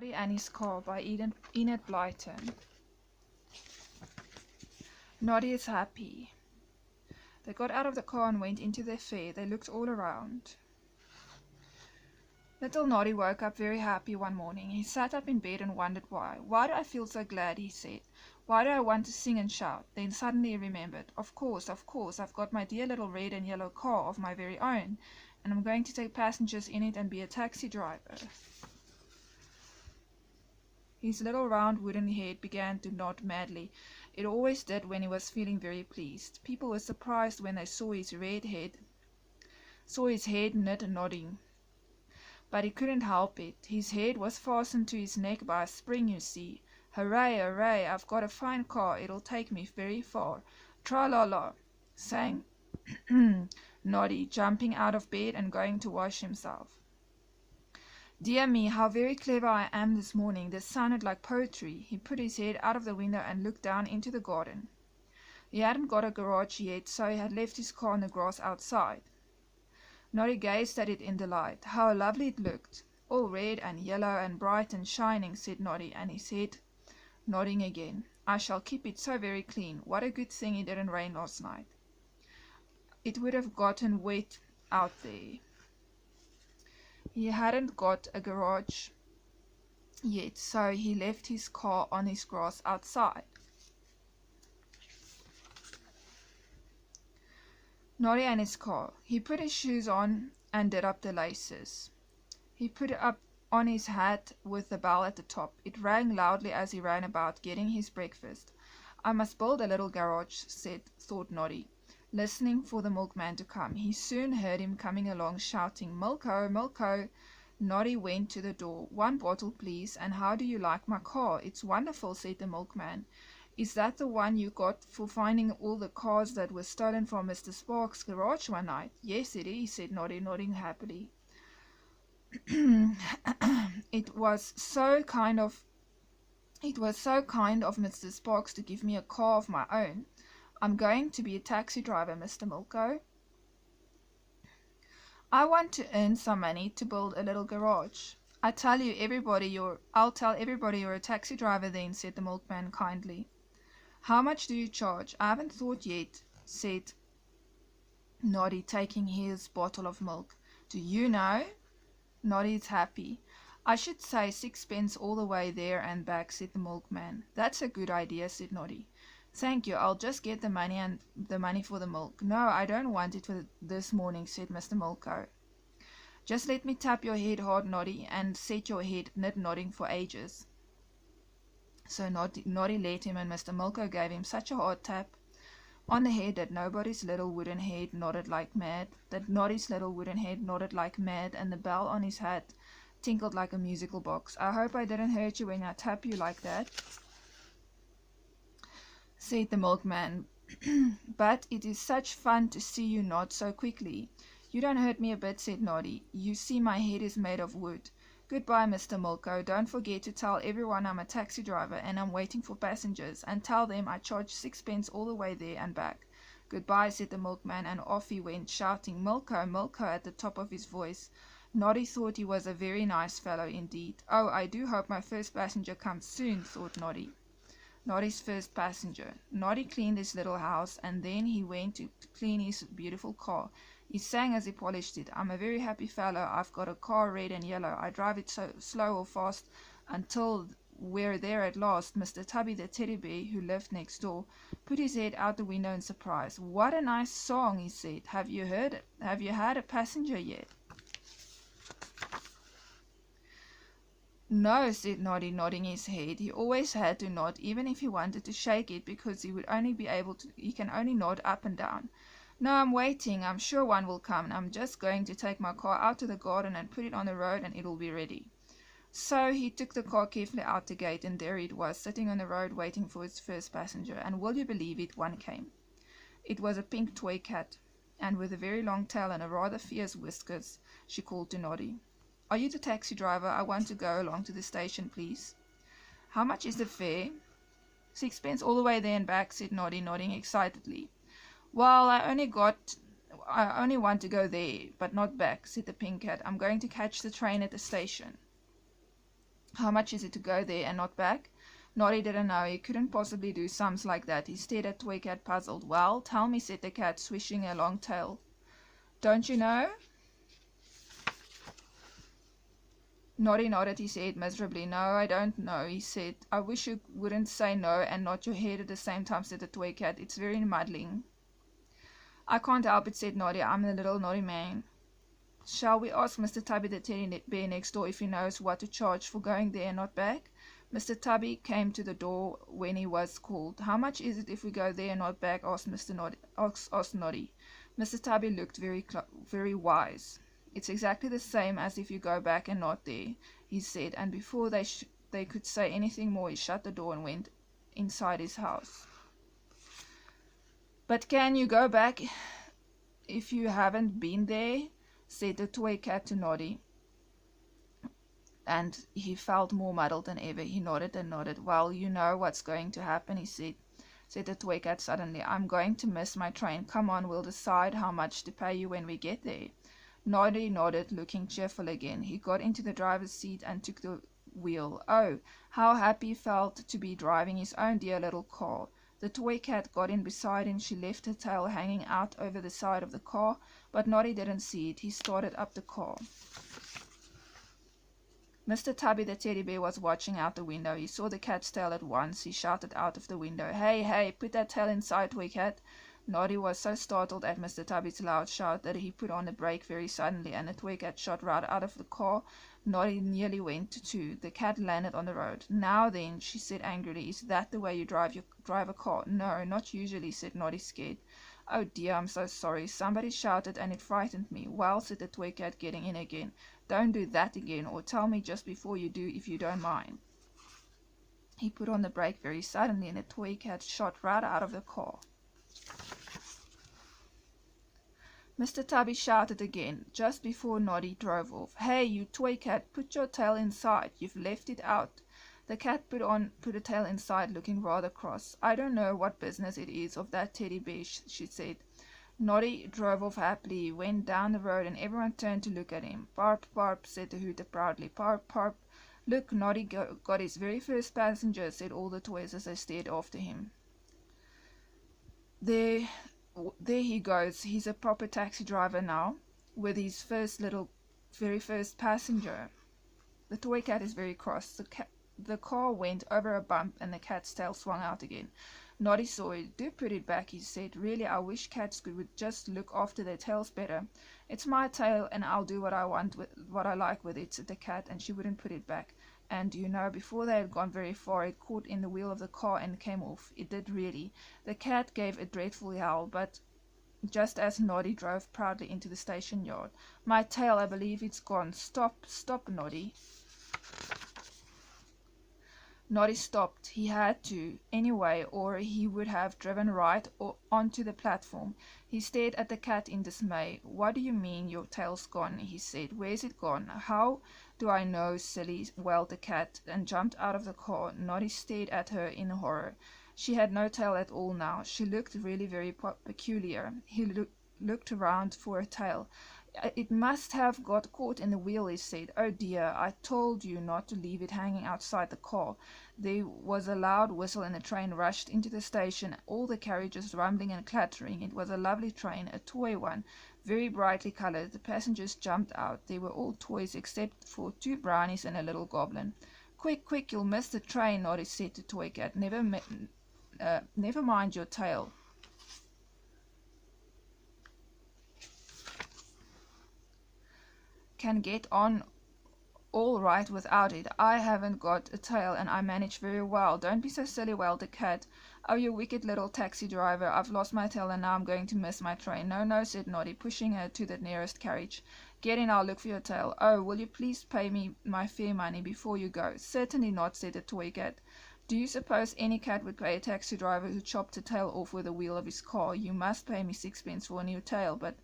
Noddy and His Car by Enid Blyton. Noddy is happy. They got out of the car and went into their fair. They looked all around. Little Noddy woke up very happy one morning. He sat up in bed and wondered why. Why do I feel so glad, he said. Why do I want to sing and shout? Then suddenly he remembered. Of course, I've got my dear little red and yellow car of my very own, and I'm going to take passengers in it and be a taxi driver. His little round wooden head began to nod madly. It always did when he was feeling very pleased. People were surprised when they saw his head nodding. But he couldn't help it. His head was fastened to his neck by a spring, you see. Hooray, hooray, I've got a fine car. It'll take me very far. Tra-la-la, sang Noddy, jumping out of bed and going to wash himself. Dear me, how very clever I am this morning. This sounded like poetry. He put his head out of the window and looked down into the garden. He hadn't got a garage yet, so he had left his car on the grass outside. Noddy gazed at it in delight. How lovely it looked! All red and yellow and bright and shining, said Noddy, and his head nodding again. I shall keep it so very clean. What a good thing it didn't rain last night. It would have gotten wet out there. He hadn't got a garage yet, so he left his car on his grass outside. Noddy and his car. He put his shoes on and did up the laces. He put up on his hat with the bell at the top. It rang loudly as he ran about getting his breakfast. I must build a little garage, thought Noddy, listening for the milkman to come. He soon heard him coming along shouting, Milko, Milko. Noddy went to the door. One bottle, please. And how do you like my car? It's wonderful, said the milkman. Is that the one you got for finding all the cars that were stolen from Mr. Sparks' garage one night? Yes, it is, said Noddy, nodding happily. It was so kind of Mr. Sparks to give me a car of my own. I'm going to be a taxi driver, Mr. Milko. I want to earn some money to build a little garage. I'll tell everybody you're a taxi driver then, said the milkman kindly. How much do you charge? I haven't thought yet, said Noddy, taking his bottle of milk. Do you know? Noddy's happy. I should say 6p all the way there and back, said the milkman. That's a good idea, said Noddy. Thank you, I'll just get the money for the milk. No, I don't want it for this morning, said Mr. Milko. Just let me tap your head hard, Noddy, and set your head nodding for ages. So Noddy let him, and Mr. Milko gave him such a hard tap on the head that Noddy's little wooden head nodded like mad, and the bell on his hat tinkled like a musical box. I hope I didn't hurt you when I tap you like that, said the milkman. But it is such fun to see you nod so quickly. You don't hurt me a bit, said Noddy. You see my head is made of wood. Goodbye, Mr. Milko. Don't forget to tell everyone I'm a taxi driver and I'm waiting for passengers, and tell them I charge 6p all the way there and back. Goodbye, said the milkman, and off he went, shouting Milko, Milko at the top of his voice. Noddy thought he was a very nice fellow indeed. Oh, I do hope my first passenger comes soon, thought Noddy. Noddy's first passenger. Noddy cleaned his little house, and then he went to clean his beautiful car. He sang as he polished it. I'm a very happy fellow. I've got a car red and yellow. I drive it so slow or fast until we're there at last. Mr. Tubby the teddy bear, who lived next door, put his head out the window in surprise. What a nice song, he said. Have you heard it? Have you had a passenger yet? No, said Noddy, nodding his head. He always had to nod, even if he wanted to shake it, because he can only nod up and down. No, I'm waiting. I'm sure one will come. I'm just going to take my car out to the garden and put it on the road, and it'll be ready. So he took the car carefully out the gate, and there it was, sitting on the road waiting for its first passenger. And will you believe it, one came. It was a pink toy cat, and with a very long tail and a rather fierce whiskers. She called to Noddy. Are you the taxi driver? I want to go along to the station, please. How much is the fare? 6p all the way there and back, said Noddy, nodding excitedly. Well, I only want to go there, but not back, said the pink cat. I'm going to catch the train at the station. How much is it to go there and not back? Noddy didn't know. He couldn't possibly do sums like that. He stared at Toy Cat, puzzled. Well, tell me, said the cat, swishing a long tail. Don't you know? Noddy nodded his head miserably. No, I don't know, he said. I wish you wouldn't say no and nod your head at the same time, said the Toy Cat. It's very muddling. I can't help it, said Noddy. I'm the little naughty man. Shall we ask Mr. Tubby the teddy bear next door if he knows what to charge for going there and not back? Mr. Tubby came to the door when he was called. How much is it if we go there and not back? Asked Noddy. Mr. Tubby looked very wise. It's exactly the same as if you go back and not there, he said, and before they could say anything more, he shut the door and went inside his house. But can you go back if you haven't been there? Said the Toy Cat to Noddy. And he felt more muddled than ever. He nodded and nodded. Well, you know what's going to happen, he said the Toy Cat suddenly. I'm going to miss my train. Come on, we'll decide how much to pay you when we get there. Noddy nodded, looking cheerful again. He got into the driver's seat and took the wheel. Oh, how happy he felt to be driving his own dear little car. The Toy Cat got in beside him. She left her tail hanging out over the side of the car, but Noddy didn't see it. He started up the car. Mr. Tubby the teddy bear was watching out the window. He saw the cat's tail at once. He shouted out of the window, Hey, hey, put that tail inside, Toy Cat. Noddy was so startled at Mr. Tubby's loud shout that he put on the brake very suddenly, and the Toy Cat shot right out of the car. Noddy nearly went too. The cat landed on the road. Now then, she said angrily, is that the way you drive a car? No, not usually, said Noddy, scared. Oh dear, I'm so sorry. Somebody shouted and it frightened me. Well, said the Toy Cat, getting in again. Don't do that again, or tell me just before you do if you don't mind. He put on the brake very suddenly, and the Toy Cat shot right out of the car. Mr. Tubby shouted again, just before Noddy drove off. Hey, you Toy Cat, put your tail inside. You've left it out. The cat put a tail inside, looking rather cross. I don't know what business it is of that teddy bear, she said. Noddy drove off happily. He went down the road, and everyone turned to look at him. Parp, parp, said the hooter proudly. Parp, parp. Look, Noddy got his very first passenger, said all the toys as they stared after him. There he goes. He's a proper taxi driver now, with his very first passenger. The Toy Cat is very cross. The car went over a bump, and the cat's tail swung out again. Noddy saw it. Do put it back, he said. Really, I wish cats would just look after their tails better. It's my tail, and I'll do what I like with it, said the cat, and she wouldn't put it back. And, you know, before they had gone very far, it caught in the wheel of the car and came off. It did really. The cat gave a dreadful howl, but just as Noddy drove proudly into the station yard. My tail, I believe it's gone. Stop, stop, Noddy. Noddy stopped. He had to, anyway, or he would have driven right onto the platform. He stared at the cat in dismay. What do you mean your tail's gone? He said. Where's it gone? How do I know, silly? Wailed the cat, and jumped out of the car. Noddy stared at her in horror. She had no tail at all now. She looked really very peculiar. He looked around for a tail. It must have got caught in the wheel, he said. Oh dear, I told you not to leave it hanging outside the car. There was a loud whistle and the train rushed into the station, all the carriages rumbling and clattering. It was a lovely train, a toy one, very brightly coloured. The passengers jumped out. They were all toys except for 2 brownies and a little goblin. Quick, quick, you'll miss the train, Noddy said to Toy Cat. Never mind your tail. Can get on all right without it. I haven't got a tail, and I manage very well. Don't be so silly, wailed the cat. Oh, you wicked little taxi driver. I've lost my tail, and now I'm going to miss my train. No, no, said Noddy, pushing her to the nearest carriage. Get in, I'll look for your tail. Oh, will you please pay me my fare money before you go? Certainly not, said the Toy Cat. Do you suppose any cat would pay a taxi driver who chopped a tail off with the wheel of his car? You must pay me 6pence for a new tail. But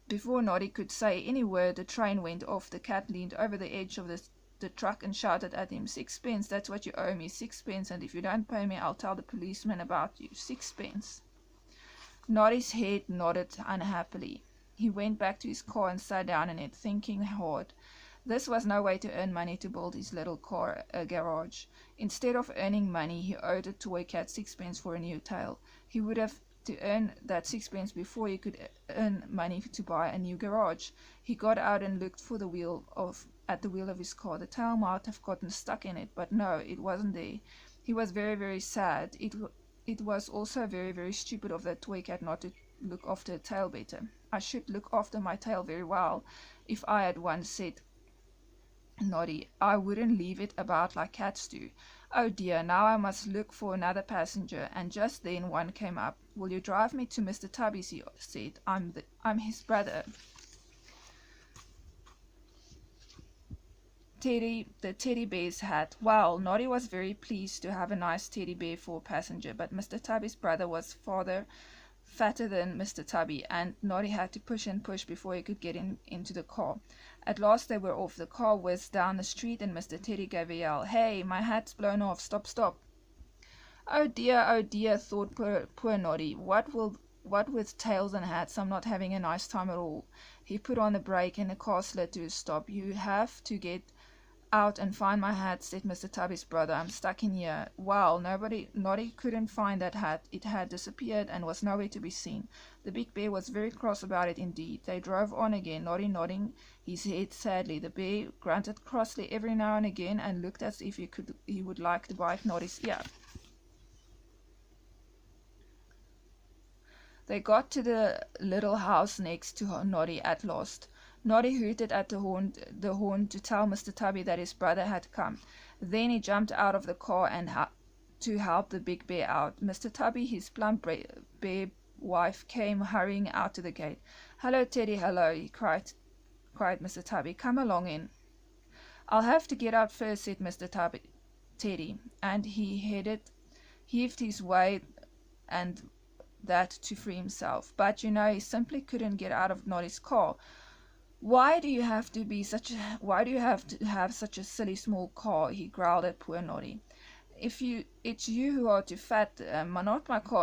before Noddy could say any word, the train went off. The cat leaned over the edge of the truck and shouted at him, 6pence, that's what you owe me, 6pence, and if you don't pay me, I'll tell the policeman about you, 6pence. Noddy's head nodded unhappily. He went back to his car and sat down in it, thinking hard. This was no way to earn money to build his little car garage. Instead of earning money, he owed the toy cat sixpence for a new tail. He would have to earn that sixpence before he could earn money to buy a new garage. He got out and looked for at the wheel of his car. The tail might have gotten stuck in it, but no, it wasn't there. He was very, very sad. It was also very, very stupid of the toy cat not to look after a tail better. I should look after my tail very well, if I had one, said Noddy. I wouldn't leave it about like cats do. Oh dear, now I must look for another passenger, and just then one came up. Will you drive me to Mr. Tubby's? He said. I'm his brother. Teddy, the teddy bear's hat. Well, Noddy was very pleased to have a nice teddy bear for a passenger, but Mr. Tubby's brother was fatter than Mr. Tubby, and Noddy had to push and push before he could get into the car. At last they were off. The car whizzed down the street, and Mr. Teddy gave a yell. Hey, my hat's blown off. Stop, stop. Oh dear, thought poor Noddy. What with tails and hats, I'm not having a nice time at all. He put on the brake, and the car slid to a stop. You have to get out and find my hat, said Mr. Tubby's brother. I'm stuck in here. Well, Noddy couldn't find that hat. It had disappeared and was nowhere to be seen. The big bear was very cross about it indeed. They drove on again, Noddy nodding his head sadly. The bear grunted crossly every now and again and looked as if he would like to bite Noddy's ear. They got to the little house next to Noddy at last. Noddy hooted at the horn to tell Mr. Tubby that his brother had come. Then he jumped out of the car and to help the big bear out. Mr. Tubby, his plump bear wife, came hurrying out to the gate. Hello, Teddy, hello, he cried Mr. Tubby. Come along in. I'll have to get out first, said Mr. Teddy, and he heaved his way and that to free himself. But you know, he simply couldn't get out of Noddy's car. Why do you have to have such a silly small car? He growled at poor Noddy. It's you who are too fat, not my car,